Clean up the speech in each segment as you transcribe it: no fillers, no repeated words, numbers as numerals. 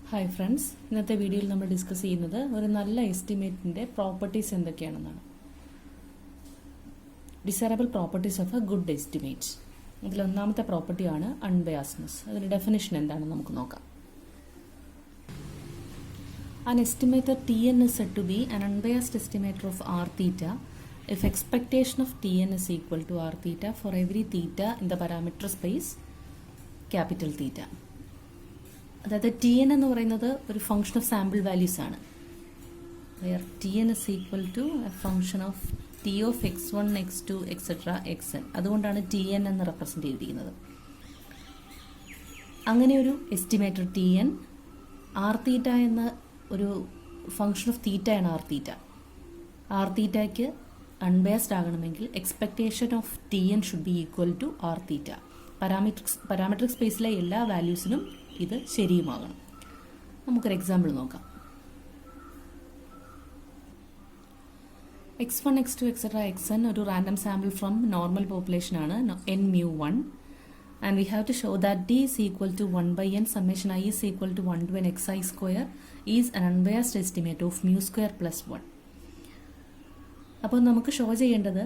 Hi friends, ഇന്നത്തെ വീഡിയോയിൽ നമ്മൾ ഡിസ്കസ് ചെയ്യുന്നത് ഒരു നല്ല എസ്റ്റിമേറ്റിൻ്റെ പ്രോപ്പർട്ടീസ് എന്തൊക്കെയാണെന്നാണ്. Desirable properties of a good estimate. അതിൽ ഒന്നാമത്തെ പ്രോപ്പർട്ടിയാണ് അൺബയാസ്ഡ്നെസ്. അതിൻ്റെ ഡെഫിനിഷൻ എന്താണെന്ന് നമുക്ക് നോക്കാം. An estimator Tn is said to be an unbiased estimator of r theta if expectation of Tn is equal to r theta for every theta in the parameter space capital theta. അതായത് T N എന്ന് പറയുന്നത് ഒരു function of sample values ആണ്. Where T N is equal to a function of T of X one X two etcetera X N. അതുകൊണ്ടാണ് T N എന്ന് represent ചെയ്തിരിക്കുന്നത്. അങ്ങനെ ഒരു estimator T N R theta എന്ന ഒരു ഫംഗ്ഷൻ ഓഫ് തീറ്റയാണ് R theta. R തീറ്റയ്ക്ക് unbiased ആകണമെങ്കിൽ expectation of T N should be equal to R theta. Parametric സ്പേസിലെ എല്ലാ വാല്യൂസിനും ഇത് ശരിയുമാകണം. നമുക്കൊരു എക്സാമ്പിൾ നോക്കാം. x1 x2 എക്സെട്ര xn ഒരു random sample from normal population ആണ് n mu1 and we have to show that d is equal to 1 by n summation I is equal to 1 to n xi square is an unbiased estimate of mu square plus 1. അപ്പോൾ നമുക്ക് show ചെയ്യേണ്ടത്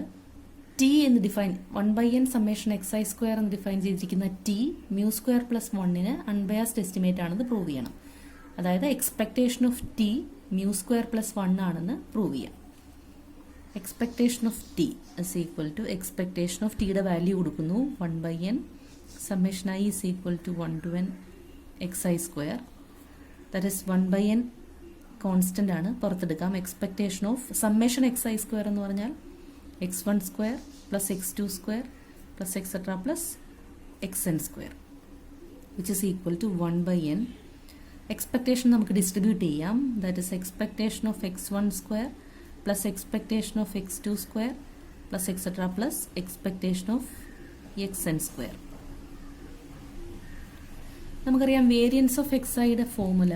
T എന്ന് define 1 by n summation xi square എന്ന് define ചെയ്തിരിക്കുന്ന T mu square plus 1ന് unbiased estimate ആണെന്ന് prove ചെയ്യണം. അതായത് expectation of T mu square plus 1 ആണെന്ന് പ്രൂവ് ചെയ്യാം. Expectation of T is equal to expectation of ടിയുടെ വാല്യൂ കൊടുക്കുന്നു 1 by n summation i is equal to 1 to n xi square. That is 1 by n constant ആണ്, പുറത്തെടുക്കാം. Expectation of summation xi square എന്ന് പറഞ്ഞാൽ x1 square plus x2 square plus etc plus xn square which is equal to 1 by n. Expectation നമുക്ക് distribute ചെയ്യാം. That is expectation of x1 square plus expectation of x2 square plus etc plus expectation of xn square. നമുക്കറിയാം variance of xiയുടെ formula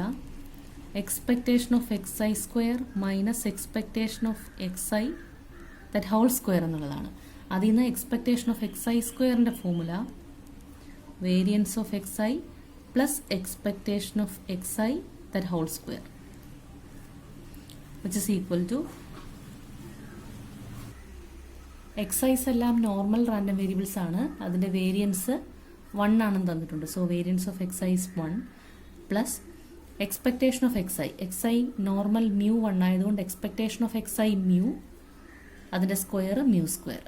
expectation of xi square minus expectation of xi that whole square എന്നുള്ളതാണ്. അതിൽ നിന്ന് expectation of xi സ്ക്വയറിൻ്റെ formula variance of xi plus expectation of xi that whole square which is equal to xi's എല്ലാം normal random variables ആണ്. അതിൻ്റെ variance 1 ആണെന്ന് തന്നിട്ടുണ്ട്. So variance of xi is 1 plus expectation of xi normal mu 1 ആയതുകൊണ്ട് expectation of xi mu, അതിൻ്റെ square mu square.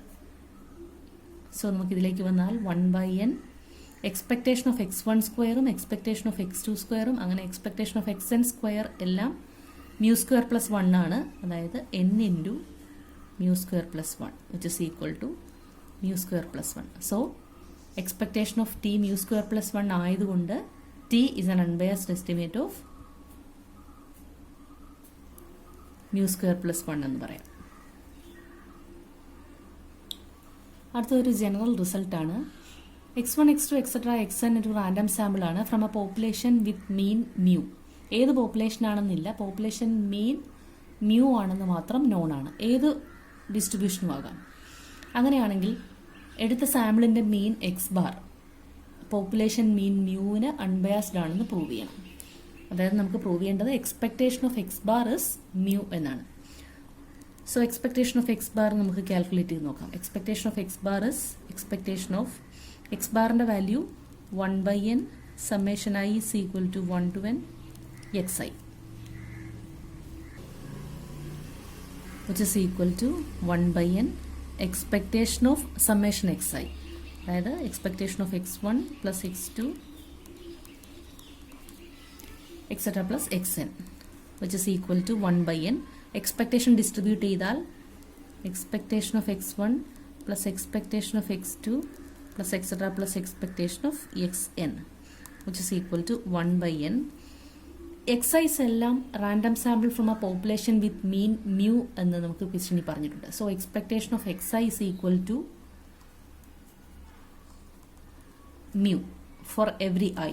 So നമുക്കിതിലേക്ക് വന്നാൽ 1 by n expectation of x1 സ്ക്വയറും എക്സ്പെക്ടേഷൻ ഓഫ് x2 സ്ക്വയറും അങ്ങനെ എക്സ്പെക്ടേഷൻ ഓഫ് xn സ്ക്വയർ എല്ലാം mu square plus 1 ആണ്. അതായത് n into mu square plus 1 which is equal to mu square plus 1. So expectation of T mu square plus 1 ആയതുകൊണ്ട് T is an unbiased estimate of mu square plus 1 എന്ന് പറയാം. അടുത്തൊരു general റിസൾട്ടാണ്. x1 x2 etcetera xn ഒരു random sample ആണ് from a population with mean mu. ഏത് population ആണെന്നില്ല, population mean mu ആണെന്ന് മാത്രം നോൺ ആണ്. ഏത് ഡിസ്ട്രിബ്യൂഷനും ആകാം. അങ്ങനെയാണെങ്കിൽ എടുത്ത സാമ്പിളിൻ്റെ mean X bar population mean മ്യൂവിന് അൺബയാസ്ഡ് ആണെന്ന് പ്രൂവ് ചെയ്യണം. അതായത് നമുക്ക് പ്രൂവ് ചെയ്യേണ്ടത് expectation of X bar is mu എന്നാണ്. So expectation of X bar നമുക്ക് കാൽക്കുലേറ്റ് ചെയ്ത് നോക്കാം. Expectation of X bar is expectation of X ബാറിൻ്റെ value 1 by n summation i is equal to 1 to n xi which is equal to 1 by n expectation of summation xi, അതായത് expectation of x1 plus x2 etcetera plus xn which is equal to 1 by n. Expectation distribute ചെയ്താൽ expectation of x1 plus expectation of x2 plus etcetera plus expectation of xn which is equal to 1 by n. xi's എല്ലാം random sample from a population with mean mu എന്ന് നമുക്ക് ക്വസ്റ്റ്യനിൽ പറഞ്ഞിട്ടുണ്ട്. So expectation of xi is equal to mu for every I.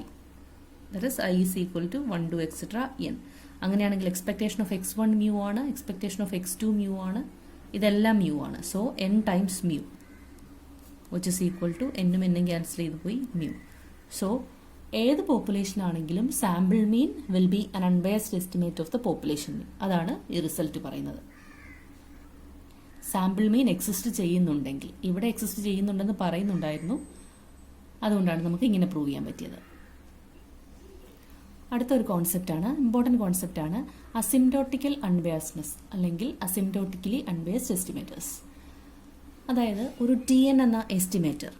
That is I is equal to 1 to etc n. അങ്ങനെയാണെങ്കിൽ എക്സ്പെക്ടേഷൻ of x1 mu ആണ്, എക്സ്പെക്ടേഷൻ of x2 mu ആണ്, ഇതെല്ലാം മ്യൂ ആണ്. So n times mu which is equal to എന്നും എന്നും cancel ചെയ്ത് പോയി മ്യൂ. സോ ഏത് പോപ്പുലേഷൻ ആണെങ്കിലും sample mean will be an unbiased estimate of the population mean. അതാണ് ഈ റിസൾട്ട് പറയുന്നത്. സാമ്പിൾ മീൻ എക്സിസ്റ്റ് ചെയ്യുന്നുണ്ടെങ്കിൽ, ഇവിടെ എക്സിസ്റ്റ് ചെയ്യുന്നുണ്ടെന്ന് പറയുന്നുണ്ടായിരുന്നു, അതുകൊണ്ടാണ് നമുക്ക് ഇങ്ങനെ പ്രൂവ് ചെയ്യാൻ പറ്റിയത്. അടുത്തൊരു കോൺസെപ്റ്റാണ്, ഇമ്പോർട്ടൻറ്റ് കോൺസെപ്റ്റാണ് അസിംപ്റ്റോട്ടിക്കൽ അൺബയസ്ഡ്നെസ് അല്ലെങ്കിൽ അസിംപ്റ്റോട്ടിക്കലി അൺബയസ്ഡ് എസ്റ്റിമേറ്റേഴ്സ്. അതായത് ഒരു TN എന്ന എസ്റ്റിമേറ്റർ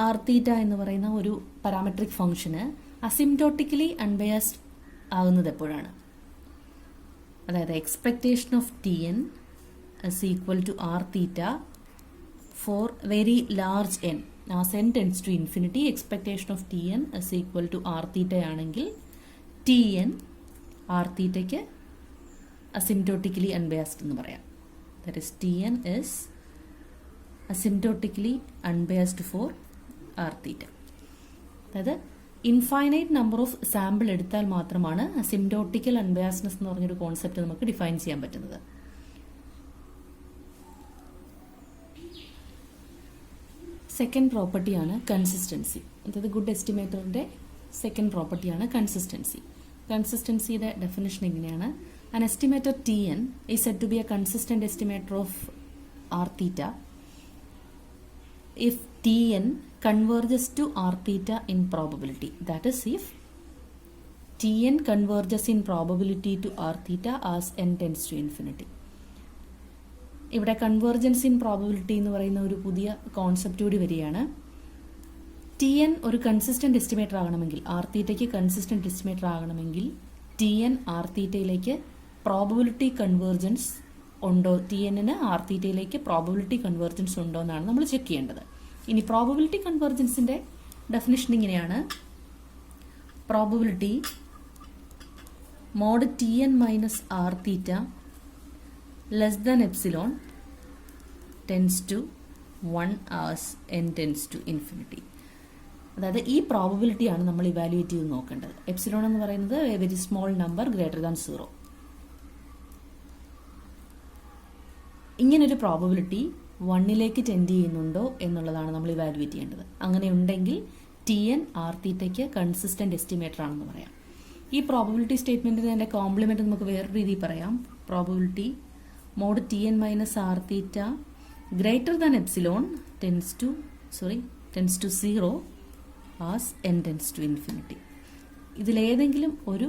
ആർ തീറ്റ എന്ന് പറയുന്ന ഒരു പാരാമെട്രിക് ഫംഗ്ഷന് അസിംപ്റ്റോട്ടിക്കലി അൺബയസ്ഡ് ആകുന്നത് എപ്പോഴാണ്? അതായത് expectation of TN is equal to r theta for very large n. As n tends to infinity, expectation of Tn is equal to r theta ആണെങ്കിൽ Tn r theta asymptotically unbiased എന്ന് പറയാം. That is Tn is asymptotically unbiased for r theta. അതായത് infinite number of sample എടുത്താൽ മാത്രമാണ് അസിംപ്റ്റോട്ടിക്കൽ അൺബയാസ്ഡ്നെസ് എന്ന് പറഞ്ഞൊരു concept നമുക്ക് define ചെയ്യാൻ പറ്റുന്നത്. സെക്കൻഡ് പ്രോപ്പർട്ടിയാണ് കൺസിസ്റ്റൻസി. അതായത് ഗുഡ് എസ്റ്റിമേറ്ററിൻ്റെ സെക്കൻഡ് പ്രോപ്പർട്ടിയാണ് കൺസിസ്റ്റൻസി. കൺസിസ്റ്റൻസിയുടെ ഡെഫിനിഷൻ ഇങ്ങനെയാണ്: an estimator Tn is said to be a consistent estimator of r theta if Tn converges to r theta in probability. That is, if Tn converges in probability to r theta as n tends to infinity. ഇവിടെ convergence in probability എന്ന് പറയുന്ന ഒരു പുതിയ concept കൂടി വരികയാണ്. TN ഒരു consistent estimator ആകണമെങ്കിൽ, R തീറ്റയ്ക്ക് കൺസിസ്റ്റന്റ് എസ്റ്റിമേറ്റർ ആകണമെങ്കിൽ TN ആർ തീറ്റയിലേക്ക് പ്രോബബിലിറ്റി കൺവേർജൻസ് ഉണ്ടോ, TNന് ആർ തീറ്റയിലേക്ക് പ്രോബബിലിറ്റി കൺവേർജൻസ് ഉണ്ടോ എന്നാണ് നമ്മൾ ചെക്ക് ചെയ്യേണ്ടത്. ഇനി പ്രോബബിലിറ്റി കൺവേർജൻസിന്റെ ഡെഫിനിഷൻ ഇങ്ങനെയാണ്: probability mod TN minus R theta less than epsilon tends to 1 as n tends to infinity. അതായത് ഈ പ്രോബബിലിറ്റിയാണ് നമ്മൾ ഇവാലുവേറ്റ് ചെയ്ത് നോക്കേണ്ടത്. എപ്സിലോൺ എന്ന് പറയുന്നത് A very small number greater than 0. ഇങ്ങനൊരു പ്രോബബിലിറ്റി 1ലേക്ക് ടെൻഡ് ചെയ്യുന്നുണ്ടോ എന്നുള്ളതാണ് നമ്മൾ ഇവാലുവേറ്റ് ചെയ്യേണ്ടത്. അങ്ങനെ ഉണ്ടെങ്കിൽ TN ആർ തീറ്റയ്ക്ക് കൺസിസ്റ്റന്റ് എസ്റ്റിമേറ്റർ ആണെന്ന് പറയാം. ഈ പ്രോബബിലിറ്റി സ്റ്റേറ്റ്മെന്റിന് അതിന്റെ കോംപ്ലിമെന്റ് നമുക്ക് വേറൊരു രീതിയിൽ പറയാം: probability mod Tn minus r theta greater than epsilon tends to 0 as n tends to infinity. ഇതിലേതെങ്കിലും ഒരു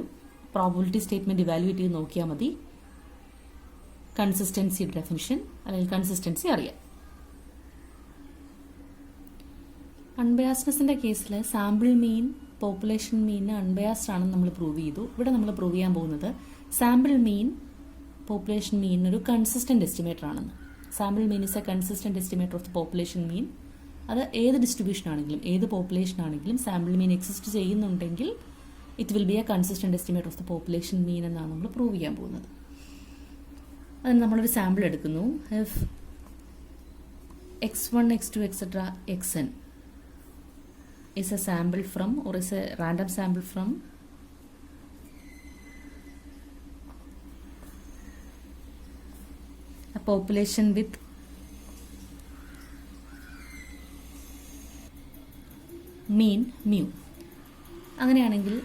പ്രോബബിലിറ്റി സ്റ്റേറ്റ്മെന്റ് ഇവാലുവേറ്റ് ചെയ്ത് നോക്കിയാൽ മതി കൺസിസ്റ്റൻസി ഡെഫിനിഷൻ അല്ലെങ്കിൽ കൺസിസ്റ്റൻസി അറിയാം. അൺബയാസ്ഡ്നെസിന്റെ കേസിൽ സാമ്പിൾ മീൻ പോപ്പുലേഷൻ മീൻ അൺബയാസ്ഡ് ആണെന്ന് നമ്മൾ പ്രൂവ് ചെയ്തു. ഇവിടെ നമ്മൾ പ്രൂവ് ചെയ്യാൻ പോകുന്നത് സാമ്പിൾ മീൻ പോപ്പുലേഷൻ മീൻ ഒരു കൺസിസ്റ്റന്റ് എസ്റ്റിമേറ്റർ ആണെന്ന്. Sample mean is a consistent estimator of the population mean. അത് ഏത് ഡിസ്ട്രിബ്യൂഷൻ ആണെങ്കിലും ഏത് പോപ്പുലേഷൻ ആണെങ്കിലും സാമ്പിൾ മീൻ എക്സിസ്റ്റ് ചെയ്യുന്നുണ്ടെങ്കിൽ it will be a consistent estimator of the population mean എന്നാണ് നമ്മൾ പ്രൂവ് ചെയ്യാൻ പോകുന്നത്. അതിന് നമ്മളൊരു സാമ്പിൾ എടുക്കുന്നു. If x1 x2 etc xn is a sample from or is a random sample from a population with mean mu. അങ്ങനെയാണെങ്കിൽ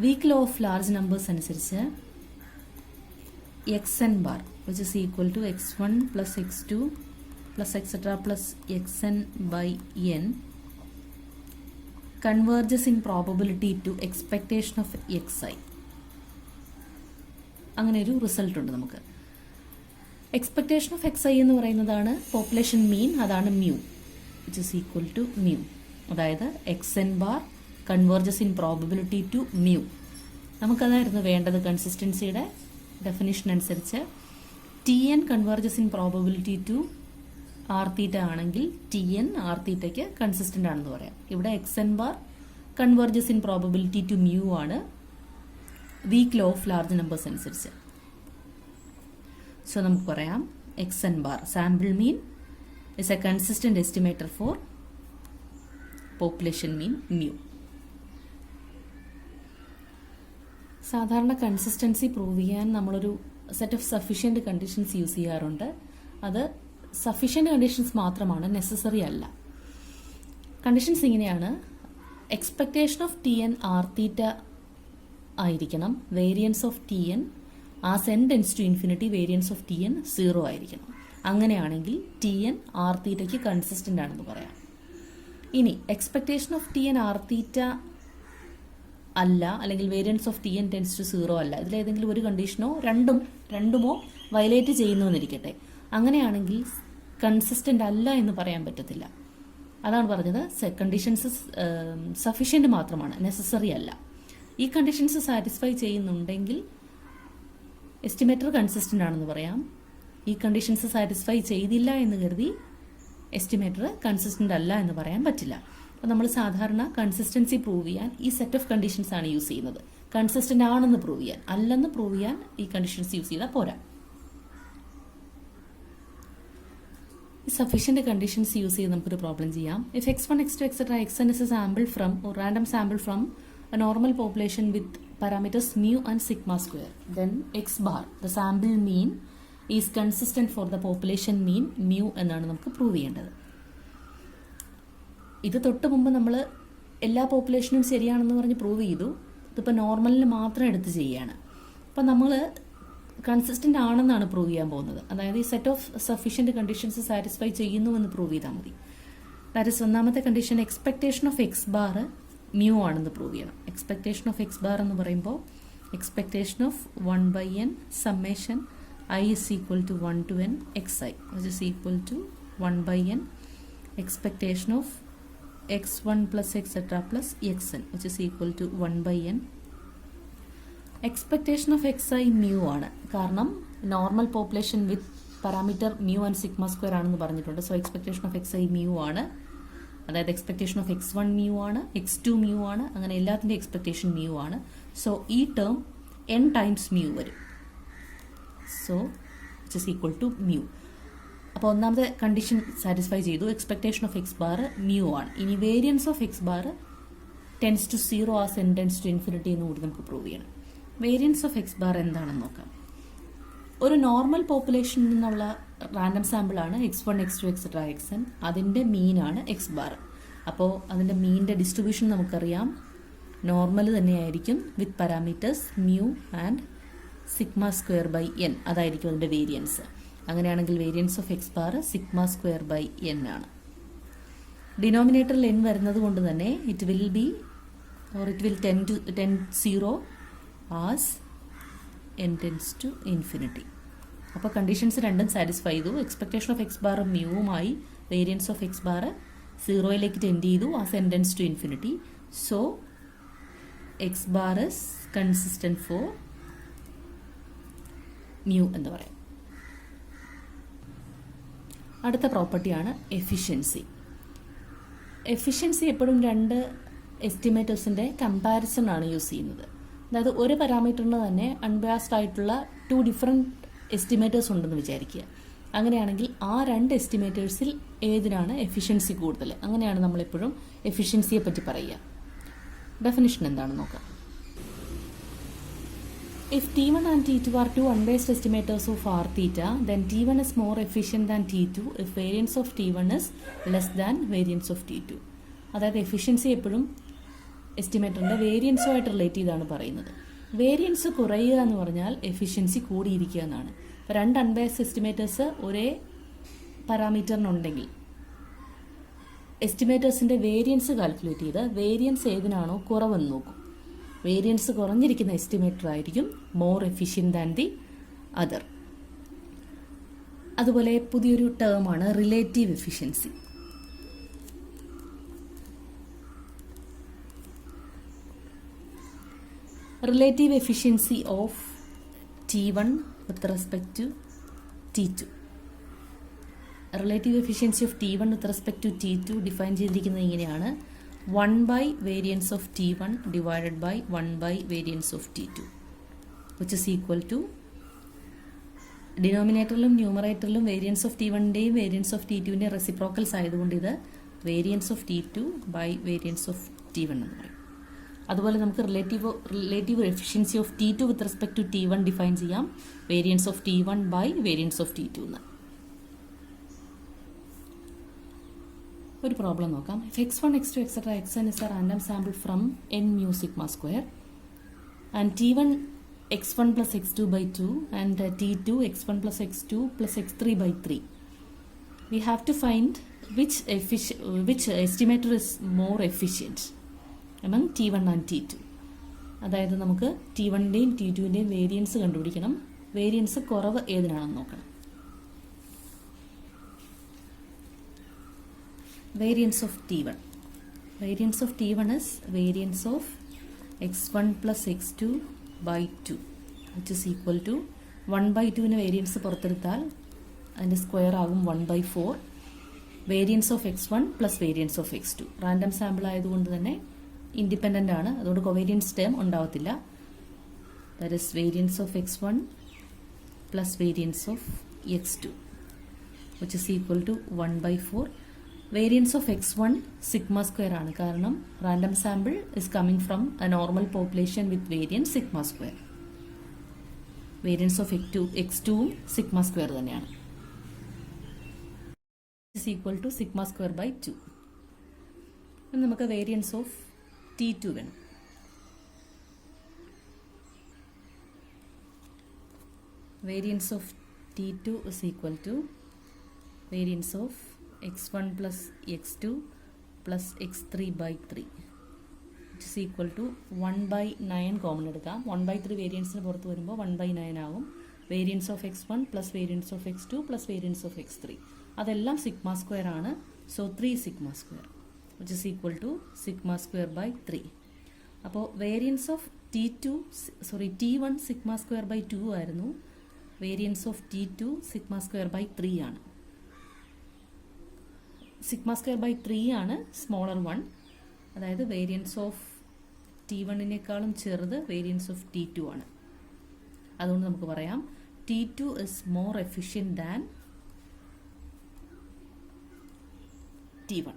weak law of large numbers അനുസരിച്ച് xn bar which is equal to x1 plus x2 plus etc plus xn by n converges in probability to expectation of xi. അങ്ങനെ ഒരു result ഉണ്ട് നമുക്ക്. Expectation of xi എന്ന് പറയുന്നതാണ് population mean, അതാണ് mu which is equal to mu. അതായത് xn bar converges in probability to mu. നമുക്കതായിരുന്നു വേണ്ടത്. കൺസിസ്റ്റൻസിയുടെ ഡെഫിനിഷൻ അനുസരിച്ച് TN converges in probability to R theta ആണെങ്കിൽ TN ആർ തീറ്റയ്ക്ക് കൺസിസ്റ്റന്റ് ആണെന്ന് പറയാം. ഇവിടെ xn bar converges in probability to mu ആണ് weak law of large numbers അനുസരിച്ച്. സോ നമുക്ക് പറയാം xn bar sample mean is a consistent estimator for population mean mu. സാധാരണ കൺസിസ്റ്റൻസി പ്രൂവ് ചെയ്യാൻ നമ്മളൊരു set of sufficient conditions use ചെയ്യാറുണ്ട്. അത് sufficient conditions മാത്രമാണ്, നെസസറി അല്ല. കണ്ടീഷൻസ് ഇങ്ങനെയാണ്. Expectation of T N R theta ആയിരിക്കണം. Variance of T N as N tends to infinity variance of T N 0 ആയിരിക്കണം. അങ്ങനെയാണെങ്കിൽ ടി എൻ ആർ തീറ്റയ്ക്ക് consistent ആണെന്ന് പറയാം. ഇനി expectation of T N R theta അല്ല, അല്ലെങ്കിൽ variance of T N tends to 0 അല്ല, ഇതിലേതെങ്കിലും ഒരു കണ്ടീഷനോ രണ്ടുമോ വയലേറ്റ് ചെയ്യുന്നു എന്നിരിക്കട്ടെ. അങ്ങനെയാണെങ്കിൽ കൺസിസ്റ്റന്റ് അല്ല എന്ന് പറയാൻ പറ്റത്തില്ല. അതാണ് പറഞ്ഞത്, കണ്ടീഷൻസ് സഫീഷ്യന്റ് മാത്രമാണ്, നെസസറി അല്ല. ഈ കണ്ടീഷൻസ് സാറ്റിസ്ഫൈ ചെയ്യുന്നുണ്ടെങ്കിൽ എസ്റ്റിമേറ്റർ കൺസിസ്റ്റന്റ് ആണെന്ന് പറയാം. ഈ കണ്ടീഷൻസ് സാറ്റിസ്ഫൈ ചെയ്തില്ല എന്ന് കരുതി എസ്റ്റിമേറ്റർ കൺസിസ്റ്റന്റ് അല്ല എന്ന് പറയാൻ പറ്റില്ല. അപ്പോൾ നമ്മൾ സാധാരണ കൺസിസ്റ്റൻസി പ്രൂവ് ചെയ്യാൻ ഈ സെറ്റ് ഓഫ് കണ്ടീഷൻസ് ആണ് യൂസ് ചെയ്യുന്നത്. കൺസിസ്റ്റന്റ് ആണെന്ന് പ്രൂവ് ചെയ്യാൻ, അല്ലെന്ന് പ്രൂവ് ചെയ്യാൻ ഈ കണ്ടീഷൻസ് യൂസ് ചെയ്താൽ പോരാ. ഈ സഫീഷ്യന്റ് കണ്ടീഷൻസ് യൂസ് ചെയ്ത് നമുക്കൊരു പ്രോബ്ലം ചെയ്യാം. If x1, x2, etc. xn is a sample from or random sample from a normal population with parameters mu and sigma square, then x bar, the sample mean, is consistent for the population mean mu എന്നാണ് നമുക്ക് prove ചെയ്യേണ്ടത്. ഇത് തൊട്ട് മുമ്പ് നമ്മൾ എല്ലാ പോപ്പുലേഷനും ശരിയാണെന്ന് പറഞ്ഞ് പ്രൂവ് ചെയ്തു. ഇതിപ്പോൾ നോർമലിന് മാത്രം എടുത്ത് ചെയ്യുകയാണ്. അപ്പോൾ നമ്മൾ കൺസിസ്റ്റന്റ് ആണെന്നാണ് പ്രൂവ് ചെയ്യാൻ പോകുന്നത്. അതായത് ഈ set of sufficient conditions satisfy ചെയ്യുന്നുവെന്ന് പ്രൂവ് ചെയ്താൽ മതി. ദാറ്റ് ഇസ് ഒന്നാമത്തെ condition. Expectation of X bar mu ആണെന്ന് പ്രൂവ് ചെയ്യണം. എക്സ്പെക്ടേഷൻ ഓഫ് എക്സ് ബാർ എന്ന് പറയുമ്പോൾ expectation of 1/n summation I is equal to 1 to n xi, which is equal to 1/n expectation of x1 plus etc. plus xn, which is equal to 1/n. Expectation of xi mu ആണ്. കാരണം normal population with parameter mu and sigma square ആണെന്ന് പറഞ്ഞിട്ടുണ്ട്. So expectation of xi mu ആണ്. അതായത് expectation of x1 mu ആണ്, x2 mu ആണ്, അങ്ങനെ എല്ലാത്തിൻ്റെ എക്സ്പെക്ടേഷൻ mu ആണ്. സോ ഈ ടേം n ടൈംസ് mu വരും. So it is equal to mu. അപ്പോൾ ഒന്നാമത്തെ കണ്ടീഷൻ സാറ്റിസ്ഫൈ ചെയ്തു. Expectation of X bar mu ആണ്. ഇനി variance of X bar tends to 0 as N tends to infinity എന്ന് കൂടി നമുക്ക് പ്രൂവ് ചെയ്യണം. വേരിയൻസ് ഓഫ് എക്സ് ബാർ എന്താണെന്ന് നോക്കാം. ഒരു നോർമൽ പോപ്പുലേഷനിൽ നിന്നുള്ള റാൻഡം സാമ്പിൾ ആണ് x1, x2, etc. xn. അതിൻ്റെ മീനാണ് എക്സ് ബാർ. അപ്പോൾ അതിൻ്റെ മീനിൻ്റെ ഡിസ്ട്രിബ്യൂഷൻ നമുക്കറിയാം, നോർമൽ തന്നെയായിരിക്കും with parameters mu and sigma square by N. അതായിരിക്കും അതിൻ്റെ വേരിയൻസ്. അങ്ങനെയാണെങ്കിൽ variance of X bar sigma square by N ആണ്. ഡിനോമിനേറ്ററിൽ എൻ വരുന്നത് കൊണ്ട് തന്നെ it will be or it will tend 0 as N tends to infinity. അപ്പോൾ കണ്ടീഷൻസ് രണ്ടും സാറ്റിസ്ഫൈ ചെയ്തു. എക്സ്പെക്ടേഷൻ ഓഫ് എക്സ് ബാർ മ്യൂവുമായി വേരിയൻസ് ഓഫ് എക്സ് ബാർ 0യിലേക്ക് ടെൻഡ് ചെയ്തു as N tends to infinity. So X bar is consistent four mu എന്ന് പറയാം. അടുത്ത പ്രോപ്പർട്ടിയാണ് എഫിഷ്യൻസി. എഫിഷ്യൻസി എപ്പോഴും രണ്ട് എസ്റ്റിമേറ്റേഴ്സിൻ്റെ കമ്പാരിസൺ ആണ് യൂസ് ചെയ്യുന്നത്. അതായത് ഒരു പാരാമീറ്ററിന് തന്നെ അൺബയാസ്ഡ് ആയിട്ടുള്ള 2 ഡിഫറെൻറ്റ് എസ്റ്റിമേറ്റേഴ്സ് ഉണ്ടെന്ന് വിചാരിക്കുക. അങ്ങനെയാണെങ്കിൽ ആ 2 എസ്റ്റിമേറ്റേഴ്സിൽ ഏതിനാണ് എഫിഷ്യൻസി കൂടുതൽ? അങ്ങനെയാണ് നമ്മളെപ്പോഴും എഫിഷ്യൻസിയെ പറ്റി പറയുക. ഡെഫിനിഷൻ എന്താണെന്ന് നോക്കാം. If T1 and T2 are 2 unbiased estimators of R theta, then T1 is more efficient than T2 if variance of T1 is less than variance of T2. അതായത് എഫിഷ്യൻസി എപ്പോഴും എസ്റ്റിമേറ്ററിൻ്റെ വേരിയൻസുമായിട്ട് റിലേറ്റ് ചെയ്താണ് പറയുന്നത്. വേരിയൻസ് കുറയുക എന്ന് പറഞ്ഞാൽ efficiency കൂടിയിരിക്കുക എന്നാണ്. ഇപ്പോൾ 2 unbiased estimators ഒരേ പാരാമീറ്ററിനുണ്ടെങ്കിൽ എസ്റ്റിമേറ്റേഴ്സിൻ്റെ വേരിയൻസ് കാൽക്കുലേറ്റ് ചെയ്ത് വേരിയൻസ് ഏതിനാണോ കുറവെന്ന് നോക്കും. വേരിയൻസ് കുറഞ്ഞിരിക്കുന്ന എസ്റ്റിമേറ്റർ ആയിരിക്കും more efficient than the other. അതുപോലെ പുതിയൊരു ടേമാണ് relative efficiency. Relative efficiency of T1 with respect to T2. Relative efficiency of T1 with respect to T2 define ചെയ്തിരിക്കുന്നത് ഇങ്ങനെയാണ്: 1 by variance of T1 divided by 1 by variance of T2, which is equal to ഡിനോമിനേറ്ററിലും ന്യൂമറേറ്ററിലും variance of T1ൻ്റെയും variance of T2ൻ്റെയും reciprocals ആയതുകൊണ്ട് ഇത് variance of T2 by variance of T1 എന്ന് പറയും. അതുപോലെ നമുക്ക് relative efficiency of T2 with respect to T1 define ചെയ്യാം, variance of T1 by variance of T2 എന്ന്. ഒരു പ്രോബ്ലം നോക്കാം. If x1, x2, etc. xn is a random sample from n mu sigma square and t1 x1 plus x2 by 2 and t2 x1 plus x2 plus x3 by 3. We have to find which estimator is more efficient among t1 and t2. അതായത് നമുക്ക് t1ൻ്റെയും t2ൻ്റെയും variance കണ്ടുപിടിക്കണം. Variance കുറവ് ഏതിനാണെന്ന് നോക്കണം. Variance of t1. Variance of t1 is variance of x1 plus x2 by 2 which is equal to 1 by 2 ന് variance പുറത്തെടുത്താൽ അതിൻ്റെ square ആകും 1 by 4. Variance of x1 plus variance of x2. Random sample ആയതുകൊണ്ട് തന്നെ independent ആണ്, അതുകൊണ്ട് covariance term ഉണ്ടാവത്തില്ല. That is variance of x1 plus variance of x2 which is equal to 1 by 4. Variance of x1 sigma square ആണ്, കാരണം random sample is coming from a normal population with variance sigma square. Variance of x2ഉം sigma square തന്നെയാണ്. Is equal to sigma square by 2. നമുക്ക് variance of t2 വേണം. Variance of t2 is equal to variance of x1 plus x2 plus x3 by 3 which is equal to 1 by 9 common എടുക്കാം. 1 by 3 വേരിയൻസിന് പുറത്ത് വരുമ്പോൾ 1 by 9 ആകും. Variance of x1 plus variance of x2 plus variance of x3 അതെല്ലാം sigma square ആണ്. So 3 sigma square which is equal to sigma square by 3. അപ്പോൾ variance of t1 sigma square by 2 ആയിരുന്നു. Variance of t2 sigma square by 3 ആണ്. Sigma square by 3 ആണ് smaller one, അതായത് variance of t1-നേക്കാളും ചെറുത് variance of t2 ആണ്. അതുകൊണ്ട് നമുക്ക് പറയാം t2 is more efficient than t1.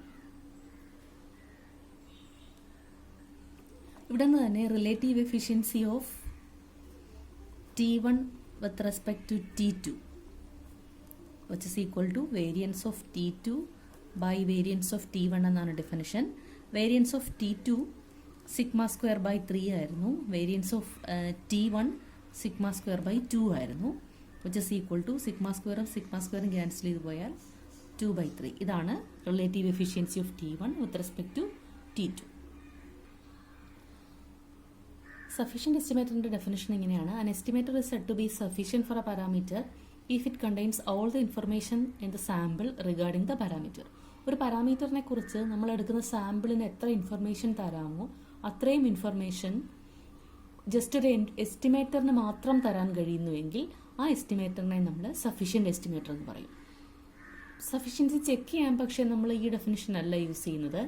ഇവിടെ നിന്ന് തന്നെ relative efficiency of t1 with respect to t2 which is equal to variance of t2 by variance of t1 എന്നാണ് definition. Variance of t2 sigma square by 3 ആയിരുന്നു. Variance of t1 sigma square by 2 ആയിരുന്നു. which is equal to sigma സ്ക്വയറും cancel ചെയ്ത് പോയാൽ 2 by 3. ഇതാണ് relative efficiency of t1 with respect to t2. Sufficient എസ്റ്റിമേറ്ററിൻ്റെ definition ഇങ്ങനെയാണ്. An estimator is said to be sufficient for a parameter if it contains all the information in the sample regarding the parameter. ഒരു പാരാമീറ്ററിനെ കുറിച്ച് നമ്മൾ എടുക്കുന്ന സാമ്പിളിന് എത്ര information തരാമോ അത്രയും information just ഒരു എസ്റ്റിമേറ്ററിന് മാത്രം തരാൻ കഴിയുന്നുവെങ്കിൽ ആ എസ്റ്റിമേറ്ററിനെ നമ്മൾ സഫീഷ്യൻറ്റ് എസ്റ്റിമേറ്റർ എന്ന് പറയും. സഫീഷ്യൻസി ചെക്ക് ചെയ്യാൻ പക്ഷേ നമ്മൾ ഈ ഡെഫിനിഷൻ അല്ല യൂസ് ചെയ്യുന്നത്.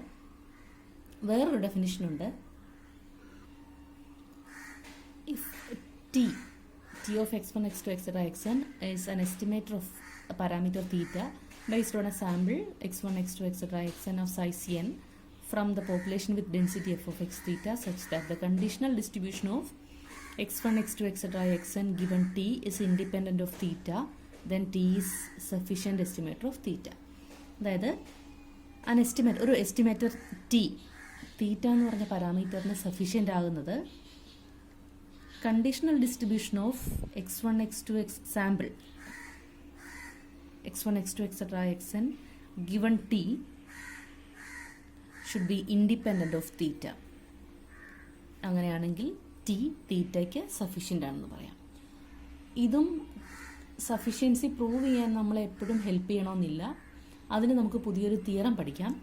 വേറൊരു ഡെഫിനിഷനുണ്ട്. If t of x1, x2, etc. xn is an estimator of a parameter theta based on a sample x1, x2, etc. xn of size n from the population with density f of x theta such that the conditional distribution of x1, x2, etc. xn given t is independent of theta, then t is sufficient estimator of theta. അതായത് ഒരു estimator തീറ്റ എന്ന് പറഞ്ഞ പാരാമീറ്ററിന് sufficient ആകുന്നത് conditional distribution of x1, x2, sample x1, x2, etc. xn given t should be independent of theta. അങ്ങനെയാണെങ്കിൽ തീറ്റയ്ക്ക് sufficient ആണെന്ന് പറയാം. ഇതും sufficiency prove ചെയ്യാൻ നമ്മളെ എപ്പോഴും ഹെൽപ്പ് ചെയ്യണമെന്നില്ല. അതിന് നമുക്ക് പുതിയൊരു തിയറം പഠിക്കാം.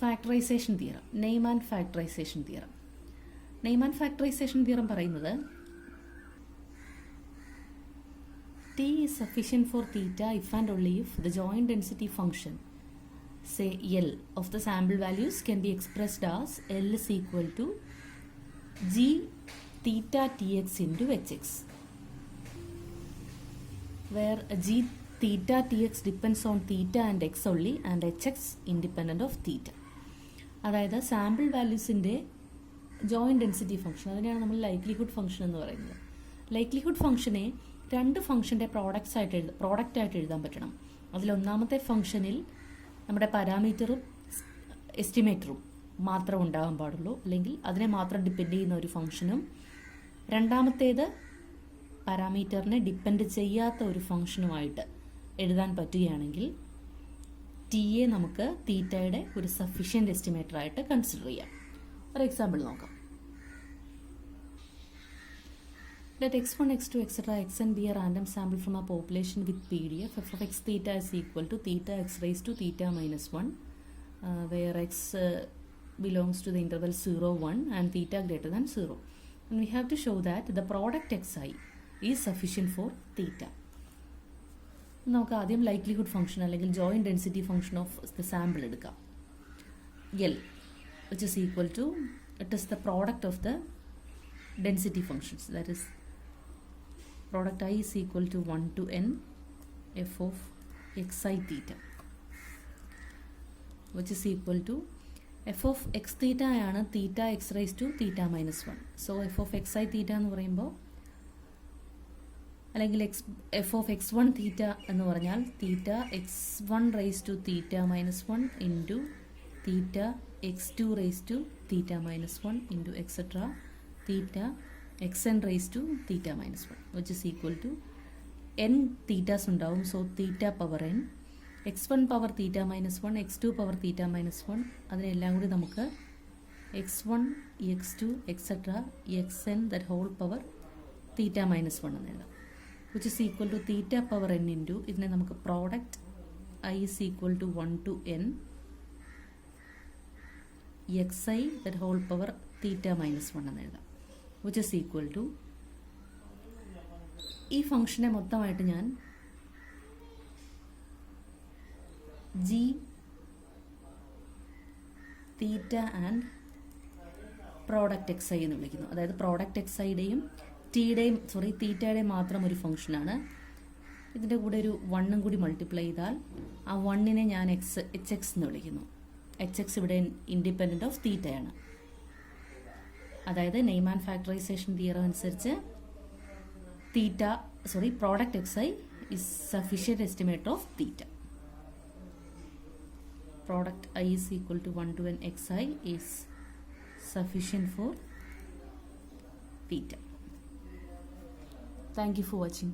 Factorisation theorem, name and factorization theorem. Name and factorization theorem പറയുന്നത് t is sufficient for theta if and only if the joint density function, say L, of the sample values can be expressed as L is equal to g theta tx into hx, where g theta tx depends on theta and x only and hx independent of theta. അതായത് sample വാല്യൂസിൻ്റെ joint density function, അതിനെയാണ് നമ്മൾ likelihood function എന്ന് പറയുന്നത്. Likelihood ഫംഗ്ഷനെ രണ്ട് ഫംഗ്ഷൻ്റെ product ആയിട്ട് എഴുതാൻ പറ്റണം. അതിലൊന്നാമത്തെ ഫംഗ്ഷനിൽ നമ്മുടെ പാരാമീറ്ററും എസ്റ്റിമേറ്ററും മാത്രം ഉണ്ടാകാൻ പാടുള്ളൂ, അല്ലെങ്കിൽ അതിനെ മാത്രം ഡിപ്പെൻഡ് ചെയ്യുന്ന ഒരു ഫംഗ്ഷനും രണ്ടാമത്തേത് പാരാമീറ്ററിനെ ഡിപ്പെൻഡ് ചെയ്യാത്ത ഒരു ഫംഗ്ഷനുമായിട്ട് എഴുതാൻ പറ്റുകയാണെങ്കിൽ ടിയെ നമുക്ക് തീറ്റയുടെ ഒരു സഫിഷ്യൻറ്റ് എസ്റ്റിമേറ്റർ ആയിട്ട് കൺസിഡർ ചെയ്യാം. ഒരു എക്സാമ്പിൾ നോക്കാം. Let x1, x2, etc. xn be a random sample from a population with PDF. f of x theta is equal to theta x raised to theta minus 1, where x belongs to the interval 0, 1 and theta greater than 0. And we have to show that the product xi is sufficient for theta. നമുക്ക് ആദ്യം likelihood function അല്ലെങ്കിൽ joint density function of the sample എടുക്കാം. L which is equal to it is the product of the density functions, that is product I is equal to 1 to n f of xi theta, which is equal to f of x theta ആണ് theta x raised to theta minus 1. So f of xi theta എന്ന് പറയുമ്പോൾ അല്ലെങ്കിൽ f of x1 theta എന്ന് പറഞ്ഞാൽ theta x1 raised to theta minus 1 into theta x2 raised to theta minus 1 into etc. theta xn raised to theta minus 1, which is equal to n thetas ഉണ്ടാവും. So theta power n, x1 power theta minus 1, x2 power theta minus 1, അതിനെല്ലാം കൂടി നമുക്ക് x1 x2 etcetera xn that whole power theta minus 1 എന്ന് എഴുതാം, which is equal to theta power n into ഇതിനെ നമുക്ക് product i is equal to 1 to n xi that whole power theta minus 1 എന്ന് എഴുതാം, which is equal to ഈ ഫംഗ്ഷനെ മൊത്തമായിട്ട് ഞാൻ G theta and product X I എന്ന് വിളിക്കുന്നു. അതായത് പ്രോഡക്റ്റ് എക്സ് ഐയുടെയും തീറ്റയുടെയും മാത്രം ഒരു ഫംഗ്ഷനാണ്. ഇതിൻ്റെ കൂടെ ഒരു വണ്ണും കൂടി മൾട്ടിപ്ലൈ ചെയ്താൽ ആ വണ്ണിനെ ഞാൻ എച്ച് എക്സ് എന്ന് വിളിക്കുന്നു. എച്ച് എക്സ് ഇവിടെ ഇൻഡിപെൻഡൻറ്റ് ഓഫ് തീറ്റയാണ്. അതായത് നെയിം ആൻഡ് ഫാക്ടറൈസേഷൻ തിയറം അനുസരിച്ച് product X I is sufficient estimator of theta. Product I is equal to 1 to n X I is sufficient for theta. Thank you for watching.